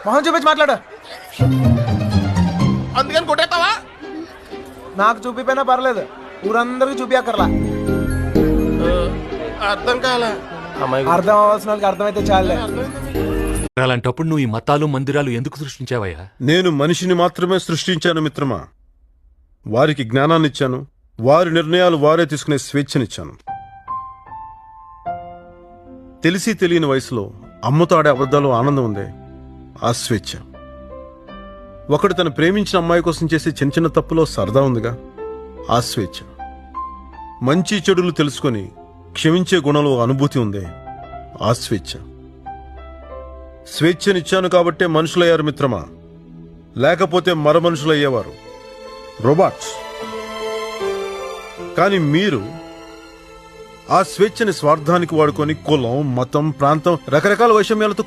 మొహం చూపించి మాట్లాడు. అందుకని కొట్టేస్తావా? నాకు చూపిపోయినా పర్లేదు, ఊరందరికి చూపించక్కర్లా. అర్థం కాలే. అర్థం అవ్వాల్సిన వాళ్ళకి అర్థమైతే చాలే. అలాంటప్పుడు నువ్వు ఈ మతాలు మందిరాలు ఎందుకు సృష్టించావయ్యా? నేను మనిషిని మాత్రమే సృష్టించాను మిత్రమా. వారికి జ్ఞానాన్నిచ్చాను, వారి నిర్ణయాలు వారే తీసుకునే స్వేచ్ఛనిచ్చాను. తెలిసి తెలియని వయసులో అమ్మతో ఆడే అబద్ధాలు ఆనందం ఉందే, ఆ స్వేచ్ఛ. ఒకడు తను ప్రేమించిన అమ్మాయి కోసం చేసే చిన్న చిన్న తప్పులో సరదా ఉందిగా, ఆ స్వేచ్ఛ. మంచి చెడులు తెలుసుకొని క్షమించే గుణంలో అనుభూతి ఉందే, ఆ స్వేచ్ఛ. స్వేచ్ఛనిచ్చాను కాబట్టే మనుషులయ్యారు మిత్రమా, లేకపోతే మర మనుషులయ్యేవారు, రోబాట్స్. కానీ మీరు ఆ స్వేచ్ఛని స్వార్థానికి వాడుకొని కులం, మతం, ప్రాంతం, రకరకాల వైషమ్యాలతో